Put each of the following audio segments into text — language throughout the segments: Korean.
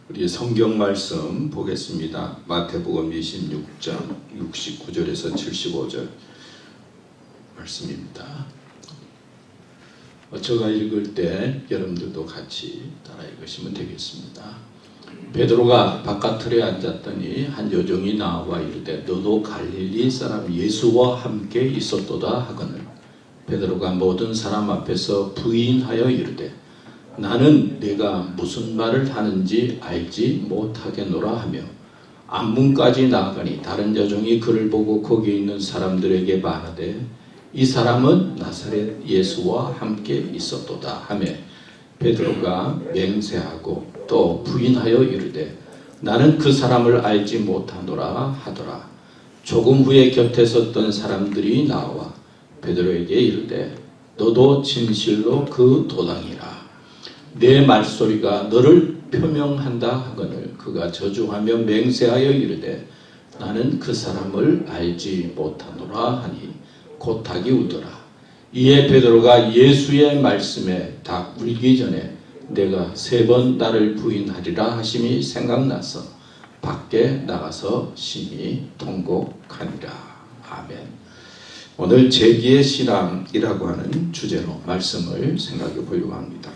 우리 성경 말씀 보겠습니다. 마태복음 26장 69절에서 75절 말씀입니다. 제가 읽을 때 여러분들도 같이 따라 읽으시면 되겠습니다. 베드로가 바깥틀에 앉았더니 한 여종이 나와 이르되 너도 갈릴리 사람 예수와 함께 있었도다 하거늘 베드로가 모든 사람 앞에서 부인하여 이르되 나는 네가 무슨 말을 하는지 알지 못하겠노라 하며 안문까지 나아가니 다른 여종이 그를 보고 거기 있는 사람들에게 말하되 이 사람은 나사렛 예수와 함께 있었도다 하며 베드로가 맹세하고 또 부인하여 이르되 나는 그 사람을 알지 못하노라 하더라. 조금 후에 곁에 섰던 사람들이 나와 베드로에게 이르되 너도 진실로 그 도당이라. 내 말소리가 너를 표명한다 하거늘 그가 저주하며 맹세하여 이르되 나는 그 사람을 알지 못하노라 하니 곧 닭이 우더라. 이에 베드로가 예수의 말씀에 닭 울기 전에 내가 3번 나를 부인하리라 하심이 생각나서 밖에 나가서 심히 통곡하니라. 아멘. 오늘 제기의 신앙이라고 하는 주제로 말씀을 생각해 보려고 합니다.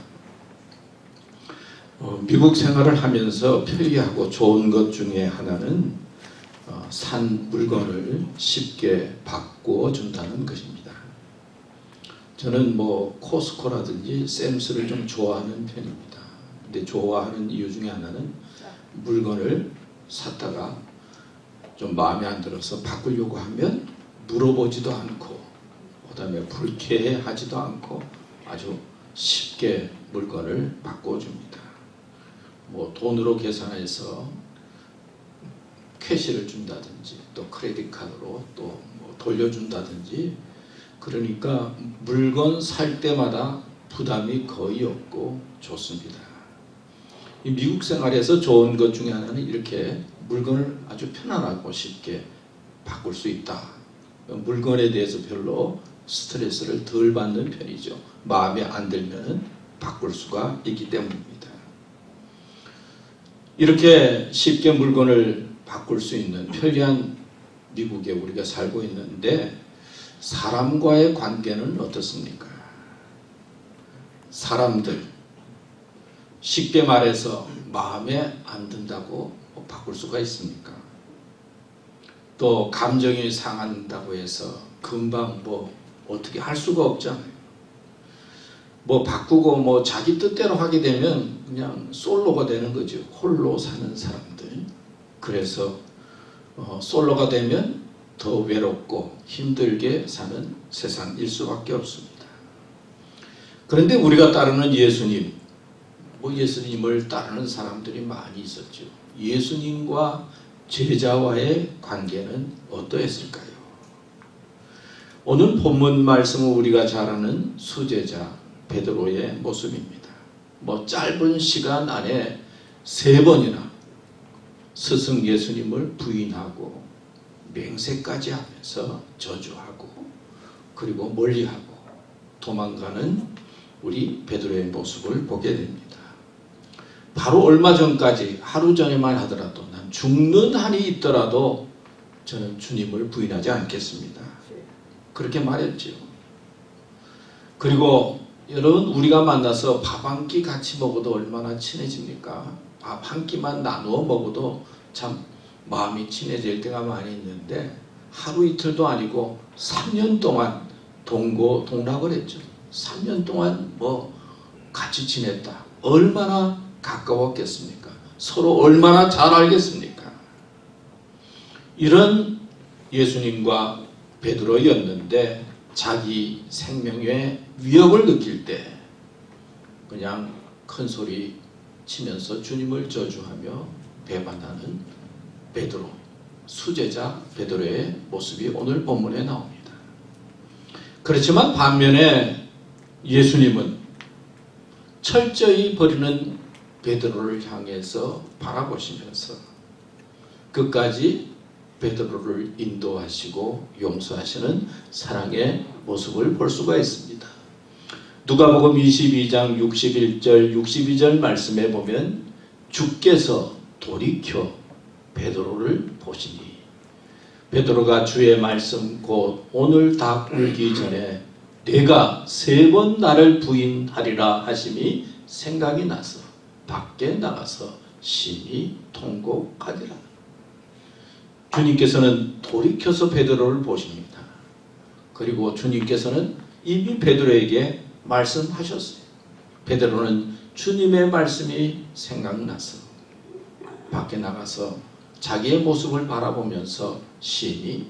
미국 생활을 하면서 편리하고 좋은 것 중에 하나는 산 물건을 쉽게 바꾸어 준다는 것입니다. 저는 코스코라든지 샘스를 좀 좋아하는 편입니다. 근데 좋아하는 이유 중에 하나는 물건을 샀다가 좀 마음에 안 들어서 바꾸려고 하면 물어보지도 않고 그다음에 불쾌해하지도 않고 아주 쉽게 물건을 바꿔줍니다. 돈으로 계산해서 캐시를 준다든지 또 크레딧 카드로 또 돌려준다든지 그러니까 물건 살 때마다 부담이 거의 없고 좋습니다. 이 미국 생활에서 좋은 것 중에 하나는 이렇게 물건을 아주 편안하고 쉽게 바꿀 수 있다. 물건에 대해서 별로 스트레스를 덜 받는 편이죠. 마음에 안 들면 바꿀 수가 있기 때문입니다. 이렇게 쉽게 물건을 바꿀 수 있는 편리한 미국에 우리가 살고 있는데 사람과의 관계는 어떻습니까? 사람들 쉽게 말해서 마음에 안 든다고 바꿀 수가 있습니까? 또 감정이 상한다고 해서 금방 어떻게 할 수가 없잖아요. 바꾸고 자기 뜻대로 하게 되면 그냥 솔로가 되는 거죠. 홀로 사는 사람들. 그래서 솔로가 되면 더 외롭고 힘들게 사는 세상일 수밖에 없습니다. 그런데 우리가 따르는 예수님, 예수님을 따르는 사람들이 많이 있었죠. 예수님과 제자와의 관계는 어떠했을까요? 오늘 본문 말씀은 우리가 잘 아는 수제자 베드로의 모습입니다. 짧은 시간 안에 3번이나 스승 예수님을 부인하고 맹세까지 하면서 저주하고 그리고 멀리하고 도망가는 우리 베드로의 모습을 보게 됩니다. 바로 얼마 전까지 하루 전에만 하더라도 난 죽는 한이 있더라도 저는 주님을 부인하지 않겠습니다. 그렇게 말했죠. 그리고 여러분 우리가 만나서 밥 한 끼 같이 먹어도 얼마나 친해집니까? 밥 한 끼만 나누어 먹어도 참 마음이 친해질 때가 많이 있는데 하루 이틀도 아니고 3년 동안 동락을 했죠. 3년 동안 같이 지냈다. 얼마나 가까웠겠습니까? 서로 얼마나 잘 알겠습니까? 이런 예수님과 베드로였는데 자기 생명의 위협을 느낄 때 그냥 큰 소리 치면서 주님을 저주하며 배반하는 베드로, 수제자 베드로의 모습이 오늘 본문에 나옵니다. 그렇지만 반면에 예수님은 철저히 버리는 베드로를 향해서 바라보시면서 끝까지 베드로를 인도하시고 용서하시는 사랑의 모습을 볼 수가 있습니다. 누가복음 22장 61절 62절 말씀에 보면 주께서 돌이켜 베드로를 보시니 베드로가 주의 말씀 곧 오늘 닭 울기 전에 내가 3번 나를 부인하리라 하심이 생각이 나서 밖에 나가서 심히 통곡하리라. 주님께서는 돌이켜서 베드로를 보십니다. 그리고 주님께서는 이미 베드로에게 말씀하셨어요. 베드로는 주님의 말씀이 생각나서 밖에 나가서 자기의 모습을 바라보면서 심히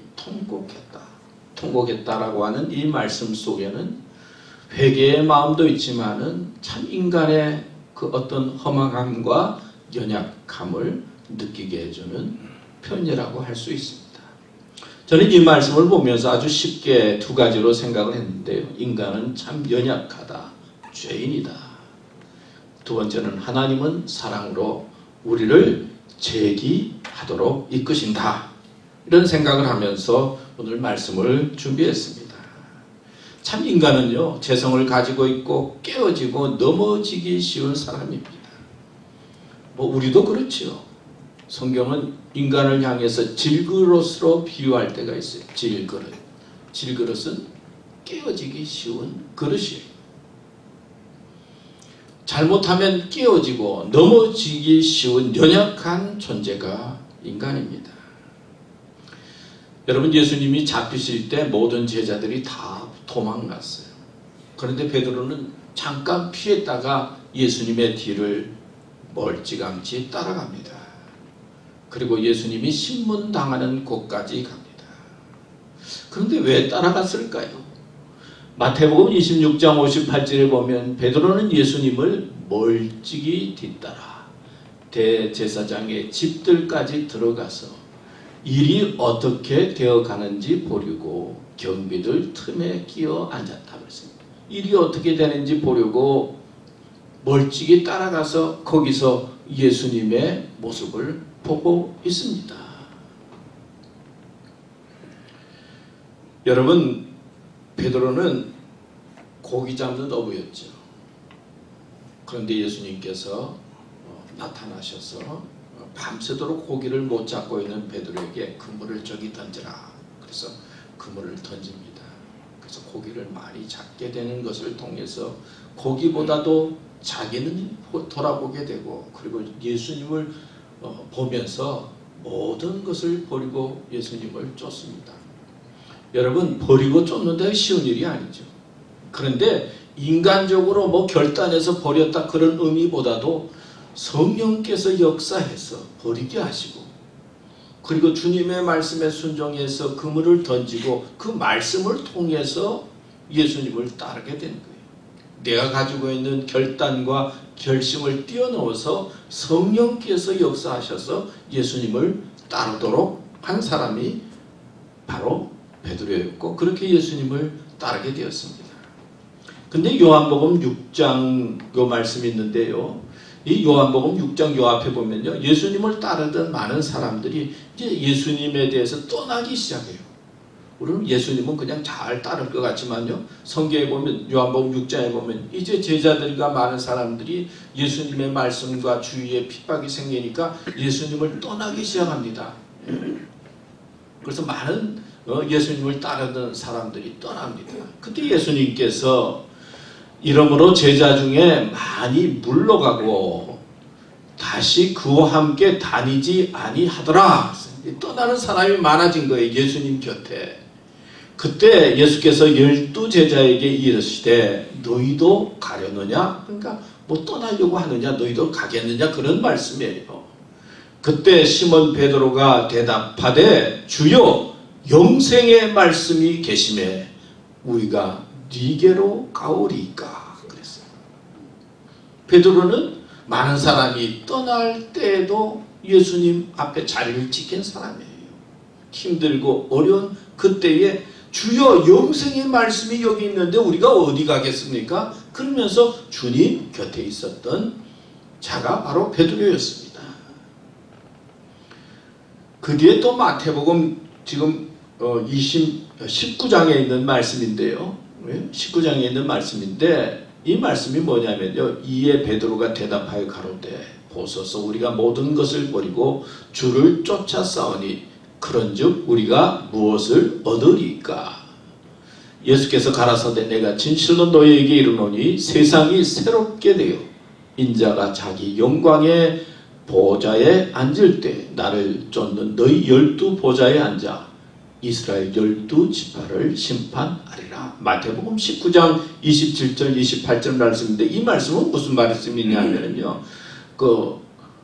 통곡했다라고 하는 이 말씀 속에는 회개의 마음도 있지만은 참 인간의 그 어떤 허망함과 연약함을 느끼게 해주는 편이라고 할 수 있습니다. 저는 이 말씀을 보면서 아주 쉽게 2가지로 생각을 했는데요. 인간은 참 연약하다, 죄인이다. 2번째는 하나님은 사랑으로 우리를 재기하도록 이끄신다. 이런 생각을 하면서 오늘 말씀을 준비했습니다. 참 인간은요, 재성을 가지고 있고 깨어지고 넘어지기 쉬운 사람입니다. 우리도 그렇지요. 성경은 인간을 향해서 질그릇으로 비유할 때가 있어요. 질그릇. 질그릇은 깨어지기 쉬운 그릇이에요. 잘못하면 깨어지고 넘어지기 쉬운 연약한 존재가 인간입니다. 여러분, 예수님이 잡히실 때 모든 제자들이 다 도망갔어요. 그런데 베드로는 잠깐 피했다가 예수님의 뒤를 멀찌감치 따라갑니다. 그리고 예수님이 신문당하는 곳까지 갑니다. 그런데 왜 따라갔을까요? 마태복음 26장 58절에 보면 베드로는 예수님을 멀찍이 뒤따라 대제사장의 집들까지 들어가서 일이 어떻게 되어가는지 보려고 경비들 틈에 끼어 앉았다고 했습니다. 일이 어떻게 되는지 보려고 멀찍이 따라가서 거기서 예수님의 모습을 보고 있습니다. 여러분, 베드로는 고기 잡는 어부였죠. 그런데 예수님께서 나타나셔서 밤새도록 고기를 못 잡고 있는 베드로에게 그물을 저기 던지라. 그래서 그물을 던집니다. 그래서 고기를 많이 잡게 되는 것을 통해서 고기보다도 자기는 돌아보게 되고, 그리고 예수님을 보면서 모든 것을 버리고 예수님을 쫓습니다. 여러분, 버리고 쫓는다 쉬운 일이 아니죠. 그런데 인간적으로 결단해서 버렸다 그런 의미보다도 성령께서 역사해서 버리게 하시고, 그리고 주님의 말씀에 순종해서 그물을 던지고 그 말씀을 통해서 예수님을 따르게 된 거예요. 내가 가지고 있는 결단과 결심을 뛰어넘어서 성령께서 역사하셔서 예수님을 따르도록 한 사람이 바로 베드로였고, 그렇게 예수님을 따르게 되었습니다. 근데 요한복음 6장 요 말씀이 있는데요. 이 요한복음 6장 요 앞에 보면요, 예수님을 따르던 많은 사람들이 이제 예수님에 대해서 떠나기 시작해요. 우리는 예수님은 그냥 잘 따를 것 같지만요, 성경에 보면 요한복음 6장에 보면 이제 제자들과 많은 사람들이 예수님의 말씀과 주위에 핍박이 생기니까 예수님을 떠나기 시작합니다. 그래서 많은 예수님을 따르던 사람들이 떠납니다. 그때 예수님께서 이러므로 제자 중에 많이 물러가고 다시 그와 함께 다니지 아니하더라. 떠나는 사람이 많아진 거예요, 예수님 곁에. 그때 예수께서 12제자에게 이르시되 너희도 가려느냐? 그러니까 떠나려고 하느냐? 너희도 가겠느냐? 그런 말씀이에요. 그때 시몬 베드로가 대답하되 주여, 영생의 말씀이 계심에 우리가 네게로 가오리까 그랬어요. 베드로는 많은 사람이 떠날 때에도 예수님 앞에 자리를 지킨 사람이에요. 힘들고 어려운 그때에 주여, 영생의 말씀이 여기 있는데 우리가 어디 가겠습니까? 그러면서 주님 곁에 있었던 자가 바로 베드로였습니다. 그 뒤에 또 마태복음 지금 19장에 있는 말씀인데요. 19장에 있는 말씀인데 이 말씀이 뭐냐면요, 이에 베드로가 대답하여 가로되 보소서. 우리가 모든 것을 버리고 주를 쫓아 싸우니 그런즉 우리가 무엇을 얻으리까? 예수께서 가라사대 내가 진실로 너희에게 이르노니 세상이 새롭게 되어 인자가 자기 영광의 보좌에 앉을 때 나를 쫓는 너희 12 보좌에 앉아 이스라엘 12지파를 심판하리라. 마태복음 19장 27절 28절 말씀인데, 이 말씀은 무슨 말씀이냐면요, 그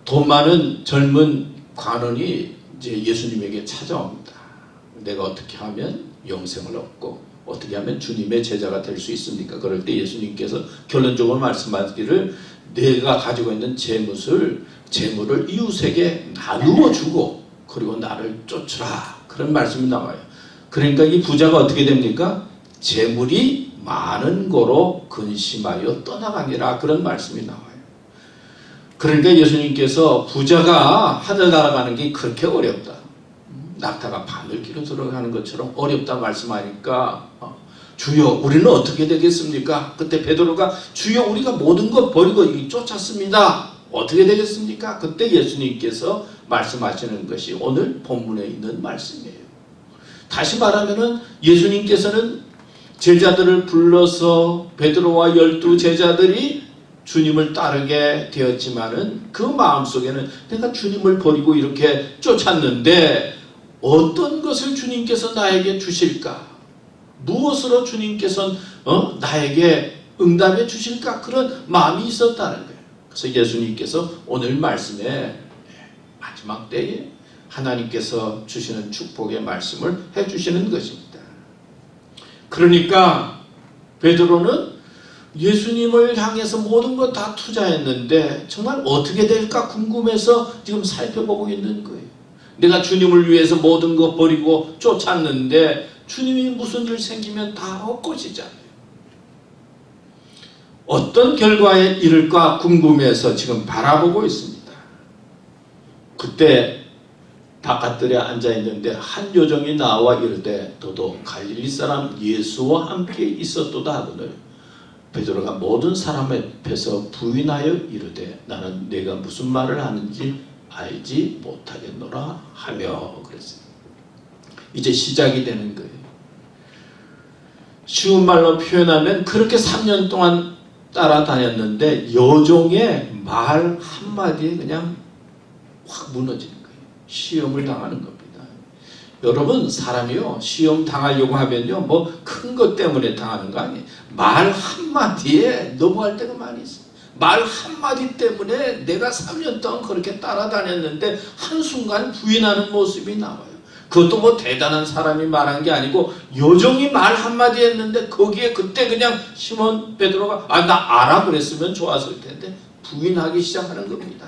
돈 많은 젊은 관원이 이제 예수님에게 찾아옵니다. 내가 어떻게 하면 영생을 얻고 어떻게 하면 주님의 제자가 될 수 있습니까? 그럴 때 예수님께서 결론적으로 말씀하시기를 내가 가지고 있는 재물을 이웃에게 나누어 주고 그리고 나를 쫓으라, 그런 말씀이 나와요. 그러니까 이 부자가 어떻게 됩니까? 재물이 많은 거로 근심하여 떠나가니라, 그런 말씀이 나와요. 그러니까 예수님께서 부자가 하늘 날아가는 게 그렇게 어렵다, 낙타가 바늘기로 들어가는 것처럼 어렵다 말씀하니까 주여 우리는 어떻게 되겠습니까? 그때 베드로가 주여 우리가 모든 것 버리고 쫓았습니다. 어떻게 되겠습니까? 그때 예수님께서 말씀하시는 것이 오늘 본문에 있는 말씀이에요. 다시 말하면은 예수님께서는 제자들을 불러서 베드로와 12 제자들이 주님을 따르게 되었지만은 그 마음속에는 내가 주님을 버리고 이렇게 쫓았는데 어떤 것을 주님께서 나에게 주실까? 무엇으로 주님께서 나에게 응답해 주실까? 그런 마음이 있었다는 거예요. 그래서 예수님께서 오늘 말씀에 마지막 때에 하나님께서 주시는 축복의 말씀을 해주시는 것입니다. 그러니까 베드로는 예수님을 향해서 모든 것 다 투자했는데 정말 어떻게 될까 궁금해서 지금 살펴보고 있는 거예요. 내가 주님을 위해서 모든 것 버리고 쫓았는데 주님이 무슨 일 생기면 다 헛것이잖아요. 어떤 결과에 이를까 궁금해서 지금 바라보고 있습니다. 그때 바깥들에 앉아있는데 한 요정이 나와 이르되 너도 갈릴리 사람 예수와 함께 있었도다 하거늘 베드로가 모든 사람 앞에서 부인하여 이르되 나는 네가 무슨 말을 하는지 알지 못하겠노라 하며 그랬어요. 이제 시작이 되는 거예요. 쉬운 말로 표현하면 그렇게 3년 동안 따라다녔는데 여종의 말 한마디에 그냥 확 무너지는 거예요. 시험을 당하는 겁니다. 여러분, 사람이요 시험 당하려고 하면요 뭐 큰 것 때문에 당하는 거 아니에요. 말 한마디에 넘어갈 때가 많이 있어요. 말 한마디 때문에 내가 3년 동안 그렇게 따라다녔는데 한순간 부인하는 모습이 나와요. 그것도 뭐 대단한 사람이 말한 게 아니고 요정이 말 한마디 했는데 거기에 그때 그냥 시몬 베드로가 나 알아 그랬으면 좋았을 텐데 부인하기 시작하는 겁니다.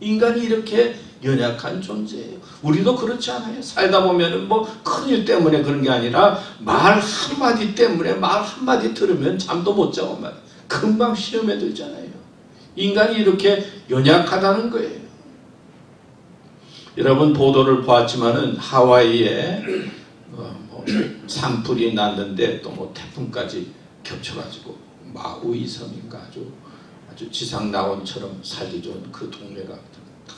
인간이 이렇게 연약한 존재예요. 우리도 그렇지 않아요? 살다 보면은 뭐 큰일 때문에 그런 게 아니라 말 한마디 때문에 말 한마디 들으면 잠도 못 자고 말이에요. 금방 시험에 들잖아요. 인간이 이렇게 연약하다는 거예요. 여러분 보도를 보았지만은 하와이에 산불이 났는데 또 뭐 태풍까지 겹쳐가지고 마우이 섬인가 아주 지상 낙원처럼 살기 좋은 그 동네가 다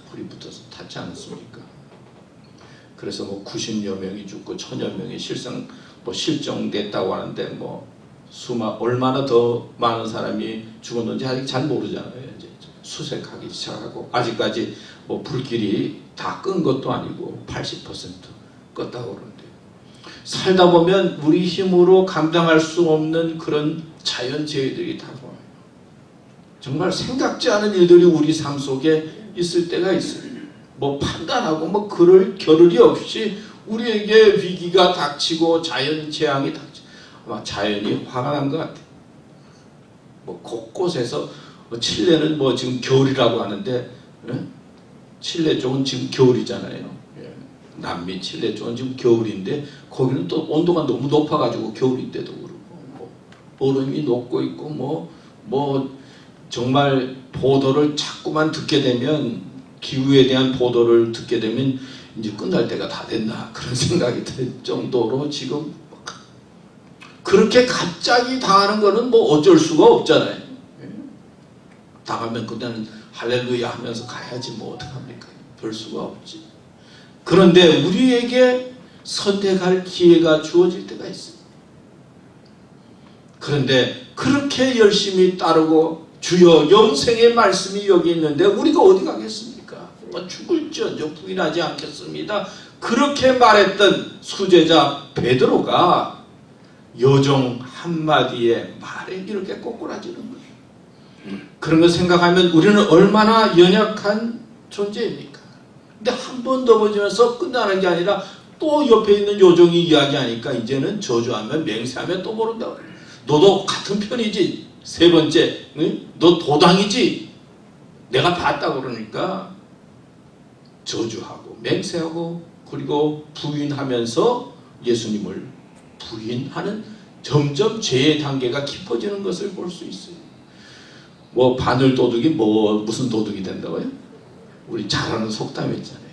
불이 붙어서 탔지 않습니까? 그래서 뭐 90여 명이 죽고 1000여 명이 실종됐다고 하는데 뭐 얼마나 더 많은 사람이 죽었는지 아직 잘 모르잖아요. 이제 수색하기 시작하고 아직까지 뭐 불길이 다 끈 것도 아니고 80% 껐다고 그러는데 살다 보면 우리 힘으로 감당할 수 없는 그런 자연재해들이 다 와요. 정말 생각지 않은 일들이 우리 삶 속에 있을 때가 있어요. 뭐 판단하고 뭐 그럴 겨를이 없이 우리에게 위기가 닥치고 자연재앙이 닥치고 아마 자연이 화가 난 것 같아요. 뭐 곳곳에서 칠레는 뭐 지금 겨울이라고 하는데 칠레 쪽은 지금 겨울이잖아요. 남미 칠레 쪽은 지금 겨울인데 거기는 또 온도가 너무 높아가지고 겨울인데도 그렇고 뭐 얼음이 녹고 있고 뭐 정말 보도를 자꾸만 듣게 되면 기후에 대한 보도를 듣게 되면 이제 끝날 때가 다 됐나 그런 생각이 들 정도로 지금 그렇게 갑자기 당하는 거는 뭐 어쩔 수가 없잖아요. 당하면 그때는 할렐루야 하면서 가야지 뭐 어떡합니까? 별 수가 없지. 그런데 우리에게 선택할 기회가 주어질 때가 있어요. 그런데 그렇게 열심히 따르고 주여 영생의 말씀이 여기 있는데 우리가 어디 가겠습니까? 죽을지언정 부인하지 않겠습니다. 그렇게 말했던 수제자 베드로가 여종 한마디의 말에 이렇게 꼬꾸라지는 거예요. 그런 거 생각하면 우리는 얼마나 연약한 존재입니까? 근데 한 번 넘어지면서 끝나는 게 아니라 또 옆에 있는 요정이 이야기하니까 이제는 저주하면 맹세하면 또 모른다고 그래요. 너도 같은 편이지. 세 번째, 응? 너 도당이지. 내가 봤다고 그러니까 저주하고 맹세하고 그리고 부인하면서 예수님을 부인하는 점점 죄의 단계가 깊어지는 것을 볼 수 있어요. 뭐 바늘 도둑이 뭐 무슨 도둑이 된다고요? 우리 잘 아는 속담이 있잖아요.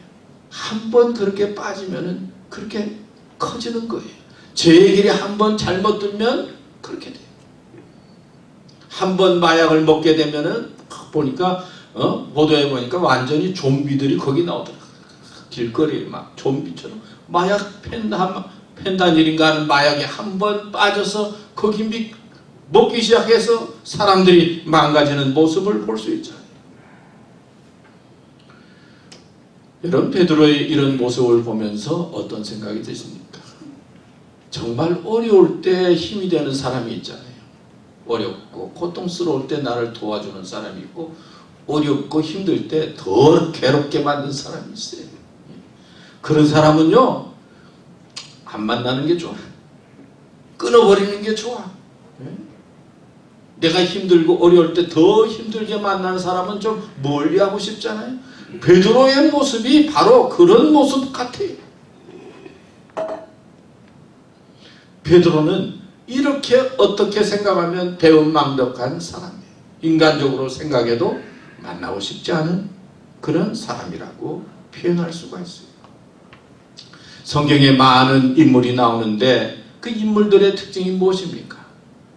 한 번 그렇게 빠지면은 그렇게 커지는 거예요. 죄의 길이 한 번 잘못 들면 그렇게 돼요. 한 번 마약을 먹게 되면은 보니까 보도해 보니까 완전히 좀비들이 거기 나오더라고요. 길거리에 막 좀비처럼 마약 펜다닐인가 하는 마약에 한 번 빠져서 거기 먹기 시작해서 사람들이 망가지는 모습을 볼 수 있잖아요. 여러분 베드로의 이런 모습을 보면서 어떤 생각이 드십니까? 정말 어려울 때 힘이 되는 사람이 있잖아요. 어렵고 고통스러울 때 나를 도와주는 사람이 있고 어렵고 힘들 때 더 괴롭게 만든 사람이 있어요. 그런 사람은요 안 만나는 게 좋아. 끊어버리는 게 좋아. 내가 힘들고 어려울 때 더 힘들게 만나는 사람은 좀 멀리하고 싶잖아요. 베드로의 모습이 바로 그런 모습 같아요. 베드로는 이렇게 어떻게 생각하면 배은망덕한 사람이에요. 인간적으로 생각해도 만나고 싶지 않은 그런 사람이라고 표현할 수가 있어요. 성경에 많은 인물이 나오는데 그 인물들의 특징이 무엇입니까?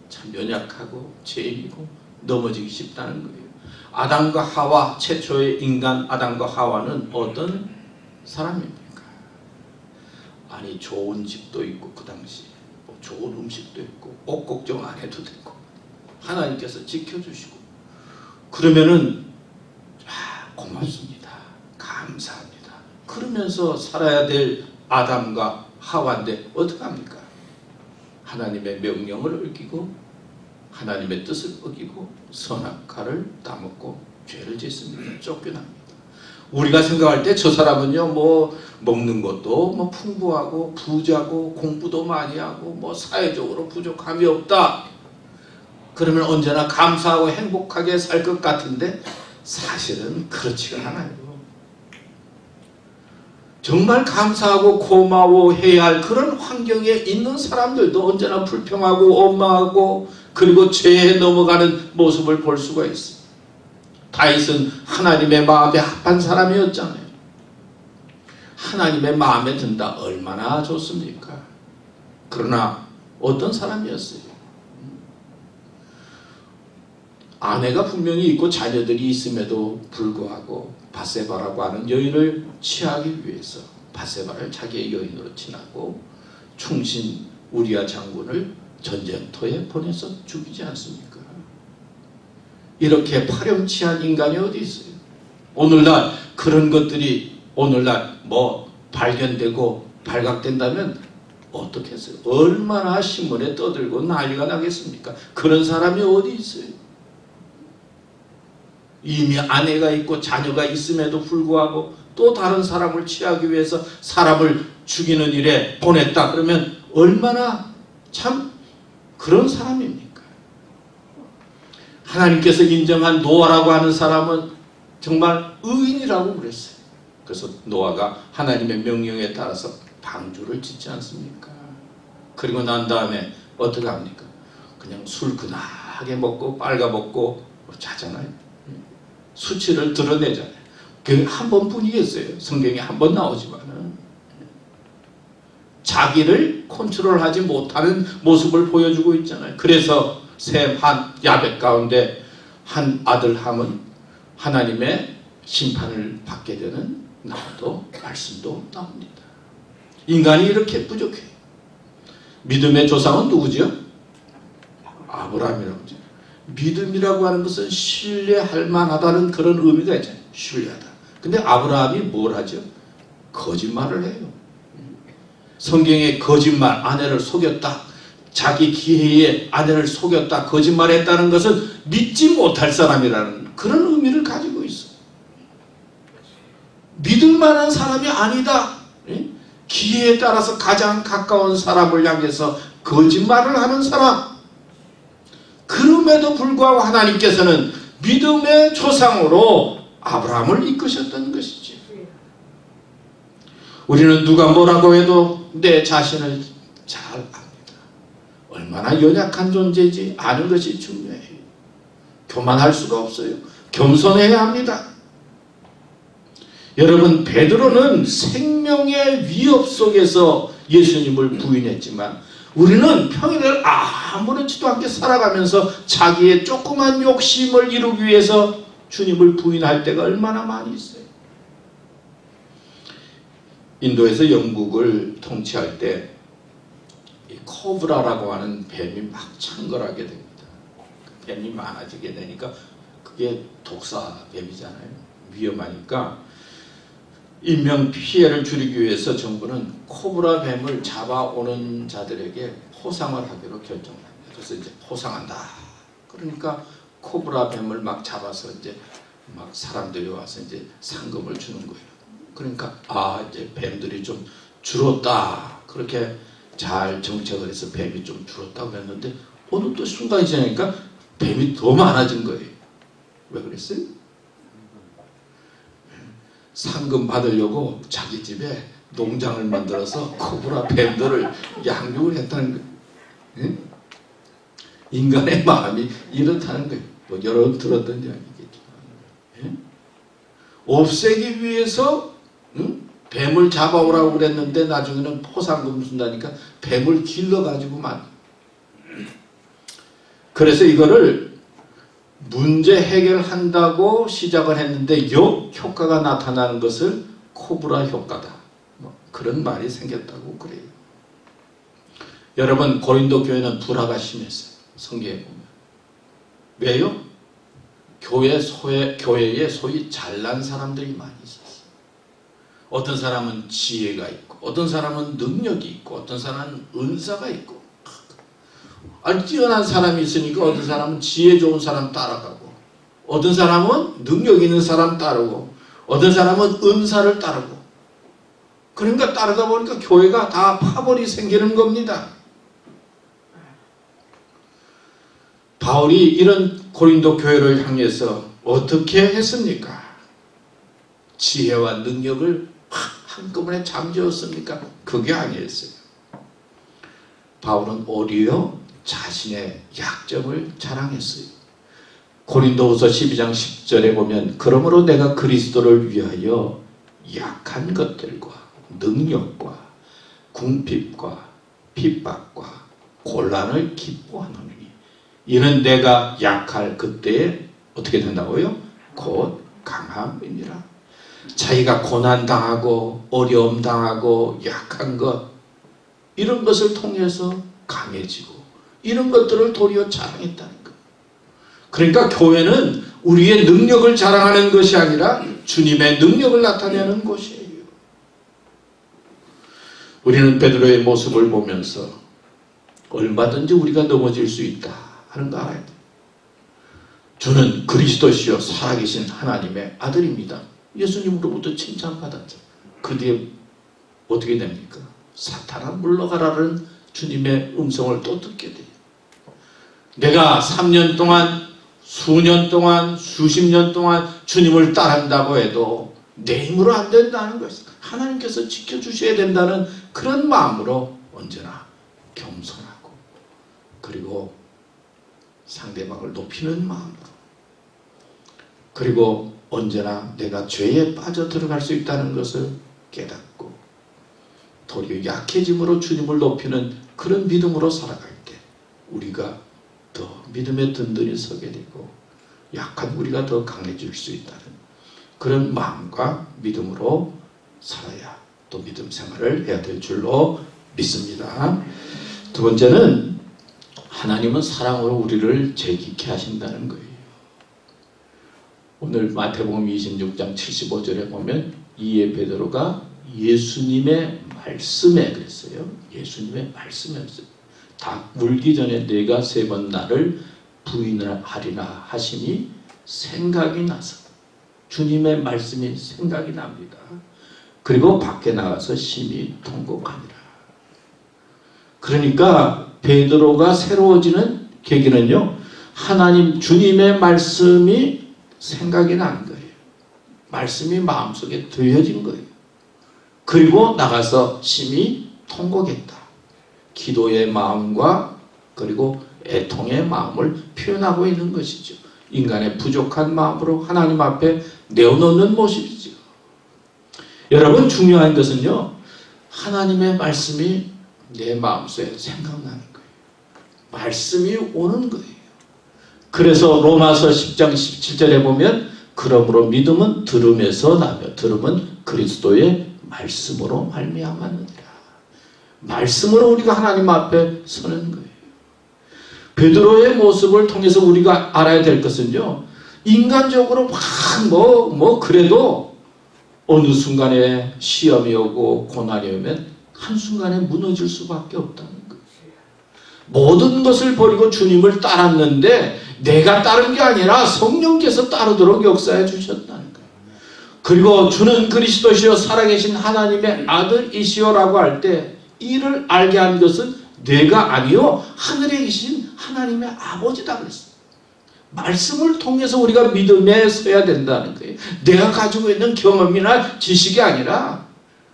참 연약하고 죄인이고 넘어지기 쉽다는 거예요. 아담과 하와, 최초의 인간 아담과 하와는 어떤 사람입니까? 아니 좋은 집도 있고 그 당시 좋은 음식도 있고 옷 걱정 안 해도 되고 하나님께서 지켜주시고 그러면은 고맙습니다. 감사합니다. 그러면서 살아야 될 아담과 하와인데 어떡합니까? 하나님의 명령을 어기고 하나님의 뜻을 어기고 선악과를 따먹고 죄를 짓습니다. 쫓겨납니다. 우리가 생각할 때 저 사람은요 뭐 먹는 것도 뭐 풍부하고 부자고 공부도 많이 하고 뭐 사회적으로 부족함이 없다. 그러면 언제나 감사하고 행복하게 살 것 같은데 사실은 그렇지가 않아요. 정말 감사하고 고마워해야 할 그런 환경에 있는 사람들도 언제나 불평하고 원망하고 그리고 죄에 넘어가는 모습을 볼 수가 있어요. 다윗은 하나님의 마음에 합한 사람이었잖아요. 하나님의 마음에 든다 얼마나 좋습니까? 그러나 어떤 사람이었어요? 아내가 분명히 있고 자녀들이 있음에도 불구하고 바세바라고 하는 여인을 취하기 위해서 바세바를 자기의 여인으로 친하고 충신 우리아 장군을 전쟁터에 보내서 죽이지 않습니까? 이렇게 파렴치한 인간이 어디 있어요? 오늘날 그런 것들이 오늘날 뭐 발견되고 발각된다면 어떻게 했어요? 얼마나 신문에 떠들고 난리가 나겠습니까? 그런 사람이 어디 있어요? 이미 아내가 있고 자녀가 있음에도 불구하고 또 다른 사람을 취하기 위해서 사람을 죽이는 일에 보냈다. 그러면 얼마나 참 그런 사람입니까? 하나님께서 인정한 노아라고 하는 사람은 정말 의인이라고 그랬어요. 그래서 노아가 하나님의 명령에 따라서 방주를 짓지 않습니까? 그리고 난 다음에 어떻게 합니까? 그냥 술 근하게 먹고 빨가먹고 자잖아요. 수치를 드러내잖아요. 그게 한 번뿐이겠어요. 성경에 한 번 나오지만은 자기를 컨트롤하지 못하는 모습을 보여주고 있잖아요. 그래서 셈, 한, 야벳 가운데 한 아들 함은 하나님의 심판을 받게 되는 나도 말씀도 나옵니다. 인간이 이렇게 부족해요. 믿음의 조상은 누구죠? 아브라함이라고 하죠. 믿음이라고 하는 것은 신뢰할 만하다는 그런 의미가 있잖아요. 신뢰하다. 근데 아브라함이 뭘 하죠? 거짓말을 해요. 성경에 거짓말, 아내를 속였다, 자기 기회에 아내를 속였다, 거짓말했다는 것은 믿지 못할 사람이라는 그런 의미를 가지고 있어요. 믿을 만한 사람이 아니다. 기회에 따라서 가장 가까운 사람을 향해서 거짓말을 하는 사람. 그럼에도 불구하고 하나님께서는 믿음의 조상으로 아브라함을 이끄셨던 것이지. 우리는 누가 뭐라고 해도 내 자신을 잘 압니다. 얼마나 연약한 존재인지 아는 것이 중요해요. 교만할 수가 없어요. 겸손해야 합니다. 여러분, 베드로는 생명의 위협 속에서 예수님을 부인했지만 우리는 평일을 아무렇지도 않게 살아가면서 자기의 조그만 욕심을 이루기 위해서 주님을 부인할 때가 얼마나 많이 있어요. 인도에서 영국을 통치할 때 이 코브라라고 하는 뱀이 막 창궐하게 됩니다. 뱀이 많아지게 되니까 그게 독사뱀이잖아요. 위험하니까 인명 피해를 줄이기 위해서 정부는 코브라 뱀을 잡아오는 자들에게 포상을 하기로 결정합니다. 그래서 이제 포상한다. 그러니까 코브라 뱀을 막 잡아서 이제 막 사람들이 와서 이제 상금을 주는 거예요. 그러니까 이제 뱀들이 좀 줄었다. 그렇게 잘 정책을 해서 뱀이 좀 줄었다고 했는데 어느 또 순간이 지나니까 뱀이 더 많아진 거예요. 왜 그랬어요? 상금 받으려고 자기 집에 농장을 만들어서 코브라 뱀들을 양육을 했다는 거예요. 예? 인간의 마음이 이렇다는 거예요. 뭐 여러분 들었던 이야기겠죠. 예? 없애기 위해서 뱀을 잡아오라고 그랬는데 나중에는 포상금 준다니까 뱀을 길러가지고 그래서 이거를 문제 해결한다고 시작을 했는데 역효과가 나타나는 것을 코브라 효과다. 그런 말이 생겼다고 그래요. 여러분, 고린도 교회는 불화가 심했어요. 성경에 보면. 왜요? 교회에 소위 잘난 사람들이 많이 있었어요. 어떤 사람은 지혜가 있고 어떤 사람은 능력이 있고 어떤 사람은 은사가 있고 아주 뛰어난 사람이 있으니까 어떤 사람은 지혜 좋은 사람 따라가고 어떤 사람은 능력 있는 사람 따르고 어떤 사람은 은사를 따르고 그러니까 따르다 보니까 교회가 다 파벌이 생기는 겁니다. 바울이 이런 고린도 교회를 향해서 어떻게 했습니까? 지혜와 능력을 한꺼번에 잠재웠습니까? 그게 아니었어요. 바울은 오히려 자신의 약점을 자랑했어요. 고린도후서 12장 10절에 보면 그러므로 내가 그리스도를 위하여 약한 것들과 능력과 궁핍과 핍박과 곤란을 기뻐하노니 이는 내가 약할 그때에 어떻게 된다고요? 곧 강함이니라. 자기가 고난당하고 어려움당하고 약한 것 이런 것을 통해서 강해지고 이런 것들을 도리어 자랑했다는 것. 그러니까 교회는 우리의 능력을 자랑하는 것이 아니라 주님의 능력을 나타내는 곳이에요. 우리는 베드로의 모습을 보면서 얼마든지 우리가 넘어질 수 있다 하는 거 알아야 돼요. 주는 그리스도시요 살아계신 하나님의 아들입니다. 예수님으로부터 칭찬받았죠. 그 뒤에 어떻게 됩니까? 사탄아 물러가라는 주님의 음성을 또 듣게 돼요. 내가 3년 동안 수년 동안 수십 년 동안 주님을 따른다고 해도 내 힘으로 안 된다는 것을 하나님께서 지켜주셔야 된다는 그런 마음으로 언제나 겸손하고 그리고 상대방을 높이는 마음으로 그리고 언제나 내가 죄에 빠져 들어갈 수 있다는 것을 깨닫고 도리어 약해짐으로 주님을 높이는 그런 믿음으로 살아갈 때 우리가 더 믿음에 든든히 서게 되고 약한 우리가 더 강해질 수 있다는 그런 마음과 믿음으로 살아야 또 믿음 생활을 해야 될 줄로 믿습니다. 두 번째는 하나님은 사랑으로 우리를 죄짓게 하신다는 거예요. 오늘 마태복음 26장 75절에 보면 이에 베드로가 예수님의 말씀에 그랬어요. 예수님의 말씀에 그랬어요. 닭 물기 전에 내가 3번 나를 부인을 하리라 하시니 생각이 나서 주님의 말씀이 생각이 납니다. 그리고 밖에 나가서 심히 통곡하니라. 그러니까 베드로가 새로워지는 계기는요, 하나님 주님의 말씀이 생각이 난 거예요. 말씀이 마음속에 들려진 거예요. 그리고 나가서 심히 통곡했다. 기도의 마음과 그리고 애통의 마음을 표현하고 있는 것이죠. 인간의 부족한 마음으로 하나님 앞에 내어놓는 모습이죠. 여러분, 중요한 것은요, 하나님의 말씀이 내 마음속에 생각나는 거예요. 말씀이 오는 거예요. 그래서 로마서 10장 17절에 보면 그러므로 믿음은 들음에서 나며 들음은 그리스도의 말씀으로 말미암았느니라. 말씀으로 우리가 하나님 앞에 서는 거예요. 베드로의 모습을 통해서 우리가 알아야 될 것은요, 인간적으로 막 그래도 어느 순간에 시험이 오고 고난이 오면 한순간에 무너질 수밖에 없다는 거예요. 모든 것을 버리고 주님을 따랐는데 내가 따른 게 아니라 성령께서 따르도록 역사해 주셨다는 거예요. 그리고 주는 그리스도시요 살아계신 하나님의 아들이시오라고 할 때 이를 알게 한 것은 내가 아니요 하늘에 계신 하나님의 아버지다 그랬어요. 말씀을 통해서 우리가 믿음에 서야 된다는 거예요. 내가 가지고 있는 경험이나 지식이 아니라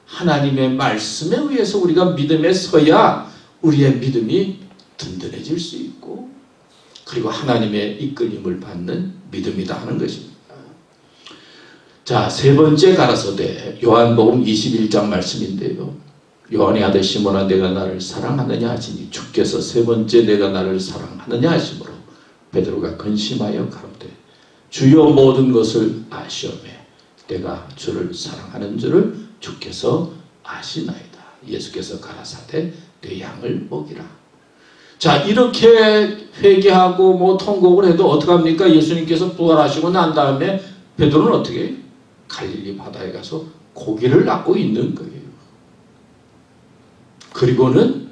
하나님의 말씀에 의해서 우리가 믿음에 서야 우리의 믿음이 든든해질 수 있고 그리고 하나님의 이끌림을 받는 믿음이다 하는 것입니다. 자, 세 번째 가라사대 요한복음 21장 말씀인데요. 요한의 아들 시몬아 내가 나를 사랑하느냐 하시니 주께서 세 번째 내가 나를 사랑하느냐 하시므로 베드로가 근심하여 가로되 주여 모든 것을 아시오매 내가 주를 사랑하는 줄을 주께서 아시나이다. 예수께서 가라사대 내 양을 먹이라. 자, 이렇게 회개하고 통곡을 해도 어떡합니까? 예수님께서 부활하시고 난 다음에 베드로는 어떻게 해요? 갈릴리 바다에 가서 고기를 낚고 있는 거예요. 그리고는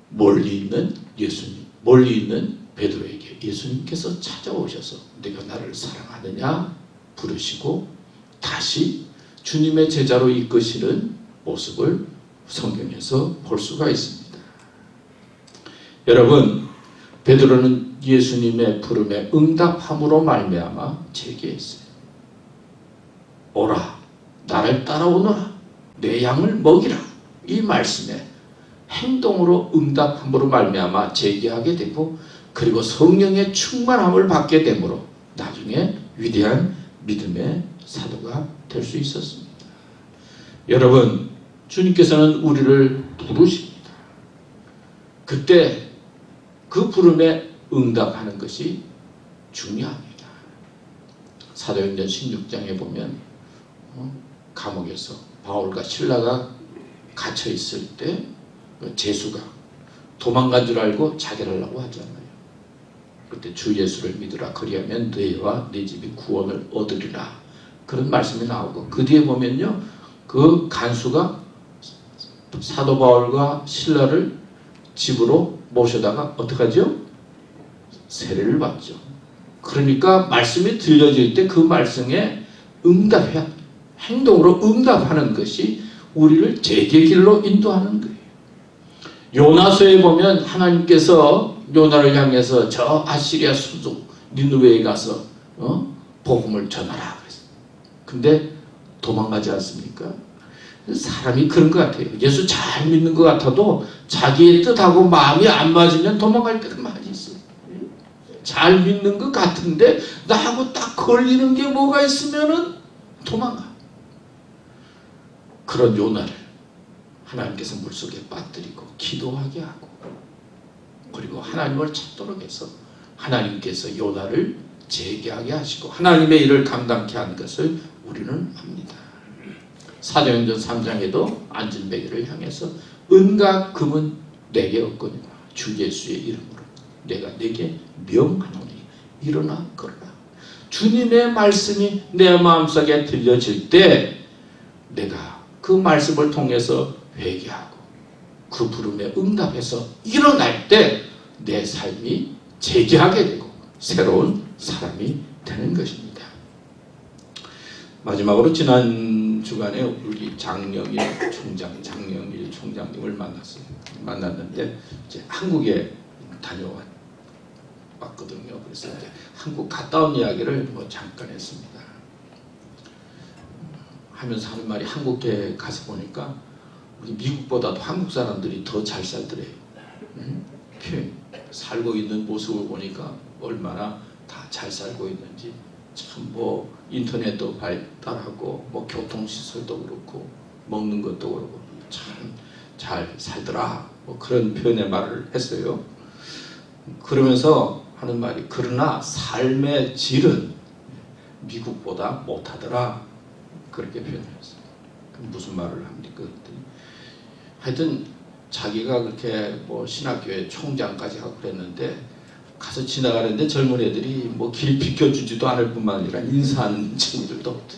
멀리 있는 예수님, 멀리 있는 베드로에게 예수님께서 찾아오셔서 내가 나를 사랑하느냐 부르시고 다시 주님의 제자로 이끄시는 모습을 성경에서 볼 수가 있습니다. 여러분, 베드로는 예수님의 부름에 응답함으로 말미암아 제기했어요. 오라, 나를 따라오너라, 내 양을 먹이라. 이 말씀에 행동으로 응답함으로 말미암아 제기하게 되고 그리고 성령의 충만함을 받게 되므로 나중에 위대한 믿음의 사도가 될 수 있었습니다. 여러분, 주님께서는 우리를 부르십니다. 그때 그 부름에 응답하는 것이 중요합니다. 사도행전 16장에 보면 감옥에서 바울과 실라가 갇혀 있을 때 제수가 도망간 줄 알고 자결하려고 하잖아요. 그때 주 예수를 믿으라 그리하면 너희와 네 집이 구원을 얻으리라. 그런 말씀이 나오고 그 뒤에 보면요. 그 간수가 사도 바울과 실라를 집으로 모셔다가 어떻게 하죠? 세례를 받죠. 그러니까 말씀이 들려질 때 그 말씀에 응답해야 행동으로 응답하는 것이 우리를 재개의 길로 인도하는 거예요. 요나서에 보면 하나님께서 요나를 향해서 저 아시리아 수도 니느웨에 가서 복음을 전하라 그랬어요. 근데 도망가지 않습니까? 사람이 그런 것 같아요. 예수 잘 믿는 것 같아도 자기의 뜻하고 마음이 안 맞으면 도망갈 때가 많이 있어요. 잘 믿는 것 같은데 나하고 딱 걸리는 게 뭐가 있으면은 도망가. 그런 요나를 하나님께서 물속에 빠뜨리고 기도하게 하고 그리고 하나님을 찾도록 해서 하나님께서 요나를 재기하게 하시고 하나님의 일을 감당케 한 것을 우리는 압니다. 사도행전 3장에도 안진뱅이를 향해서 은과 금은 내게 없거니와 주 예수의 이름으로 내가 내게 명하노니 일어나 걸어라. 주님의 말씀이 내 마음속에 들려질 때 내가 그 말씀을 통해서 회개하고 그 부름에 응답해서 일어날 때 내 삶이 재기하게 되고 새로운 사람이 되는 것입니다. 마지막으로 지난 주간에 우리 장영일 총장님을 만났는데 이제 한국에 다녀왔거든요. 그래서 이제 한국 갔다 온 이야기를 뭐 잠깐 했습니다. 하면서 하는 말이 한국에 가서 보니까 우리 미국보다도 한국 사람들이 더 잘 살더래요. 살고 있는 모습을 보니까 얼마나 다 잘 살고 있는지 참 뭐 인터넷도 발달하고 뭐 교통시설도 그렇고 먹는 것도 그렇고 참 잘 살더라 뭐 그런 표현의 말을 했어요. 그러면서 하는 말이 그러나 삶의 질은 미국보다 못하더라 그렇게 표현했어요. 무슨 말을 합니까? 하여튼 자기가 그렇게 뭐 신학교에 총장까지 하고 그랬는데 가서 지나가는데 젊은 애들이 뭐 길 비켜주지도 않을 뿐만 아니라 인사하는 친구들도 없대.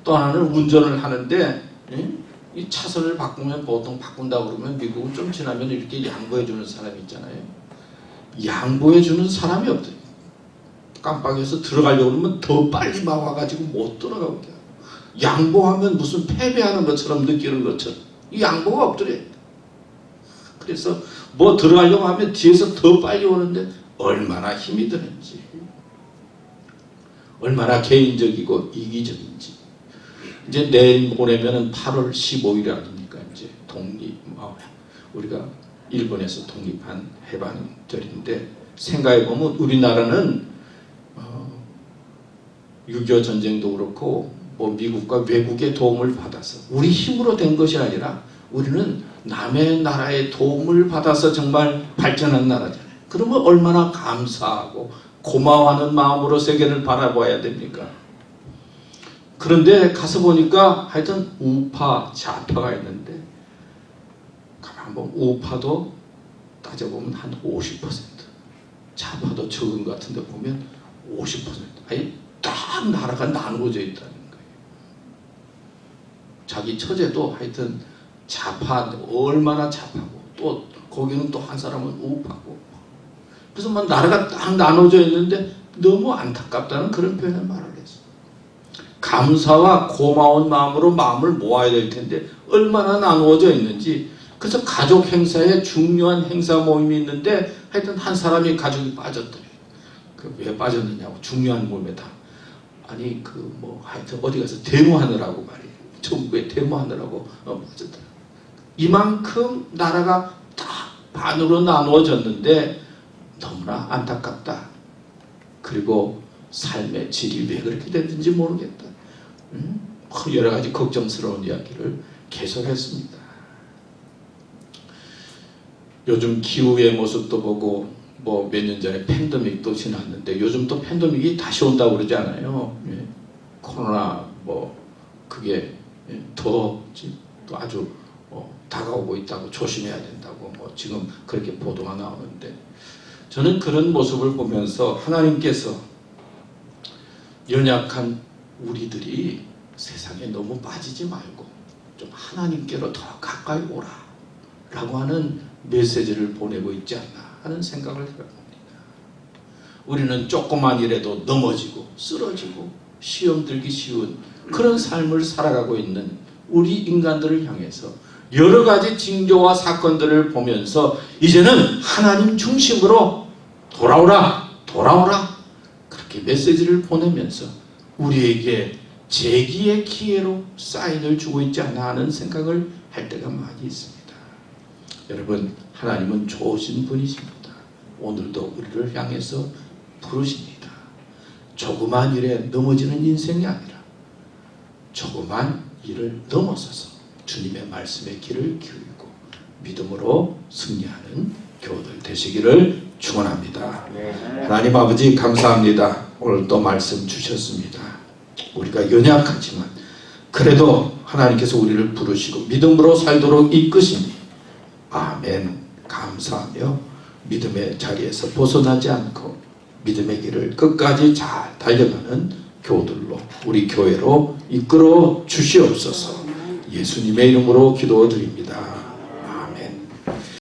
또 하나는 운전을 하는데 이 차선을 바꾸면 보통 바꾼다 그러면 미국은 좀 지나면 이렇게 양보해 주는 사람이 있잖아요. 양보해 주는 사람이 없대. 깜빡해서 들어가려고 그러면 더 빨리 막 와가지고 못 들어가고 그래. 양보하면 무슨 패배하는 것처럼 느끼는 것처럼 이 양보가 없더래. 그래서 뭐 들어가려고 하면 뒤에서 더 빨리 오는데 얼마나 힘이 드는지 얼마나 개인적이고 이기적인지. 이제 내일 모레면은 8월 15일 아닙니까? 이제 우리가 일본에서 독립한 해방절인데 생각해 보면 우리나라는 6.25 전쟁도 그렇고 뭐 미국과 외국의 도움을 받아서 우리 힘으로 된 것이 아니라 우리는 남의 나라의 도움을 받아서 정말 발전한 나라잖아요. 그러면 얼마나 감사하고 고마워하는 마음으로 세계를 바라봐야 됩니까? 그런데 가서 보니까 하여튼 우파, 좌파가 있는데 한번 우파도 따져보면 한 50%, 좌파도 적은 것 같은데 보면 50%. 아니 딱 나라가 나누어져 있다는 거예요. 자기 처제도 하여튼 좌파, 얼마나 좌파고 또 거기는 또 한 사람은 우파고 그래서 막 나라가 딱 나눠져 있는데 너무 안타깝다는 그런 표현을 말을 했어요. 감사와 고마운 마음으로 마음을 모아야 될 텐데 얼마나 나누어져 있는지. 그래서 가족 행사에 중요한 행사 모임이 있는데 하여튼 한 사람이 가족이 빠졌더래요. 왜 빠졌느냐고 중요한 모임에다. 아니 하여튼 어디 가서 데모하느라고 말이에요. 전국에 데모하느라고 빠졌더래요. 이만큼 나라가 딱 반으로 나누어졌는데 너무나 안타깝다. 그리고 삶의 질이 왜 그렇게 됐는지 모르겠다. 여러 가지 걱정스러운 이야기를 계속했습니다. 요즘 기후의 모습도 보고 뭐 몇 년 전에 팬데믹도 지났는데 요즘 또 팬데믹이 다시 온다고 그러지 않아요. 코로나 그게 더 아주 다가오고 있다고 조심해야 된다고 지금 그렇게 보도가 나오는데 저는 그런 모습을 보면서 하나님께서 연약한 우리들이 세상에 너무 빠지지 말고 좀 하나님께로 더 가까이 오라 라고 하는 메시지를 보내고 있지 않나 하는 생각을 해봅니다. 우리는 조그만 일에도 넘어지고 쓰러지고 시험 들기 쉬운 그런 삶을 살아가고 있는 우리 인간들을 향해서 여러 가지 징조와 사건들을 보면서 이제는 하나님 중심으로 돌아오라 그렇게 메시지를 보내면서 우리에게 재기의 기회로 사인을 주고 있지 않나 하는 생각을 할 때가 많이 있습니다. 여러분, 하나님은 좋으신 분이십니다. 오늘도 우리를 향해서 부르십니다. 조그만 일에 넘어지는 인생이 아니라 조그만 일을 넘어서서 주님의 말씀의 길을 기울이고 믿음으로 승리하는 교우들 되시기를 축원합니다. 하나님 아버지 감사합니다. 오늘 또 말씀 주셨습니다. 우리가 연약하지만 그래도 하나님께서 우리를 부르시고 믿음으로 살도록 이끄시니 아멘 감사하며 믿음의 자리에서 벗어나지 않고 믿음의 길을 끝까지 잘 달려가는 교우들로 우리 교회로 이끌어 주시옵소서. 예수님의 이름으로 기도드립니다.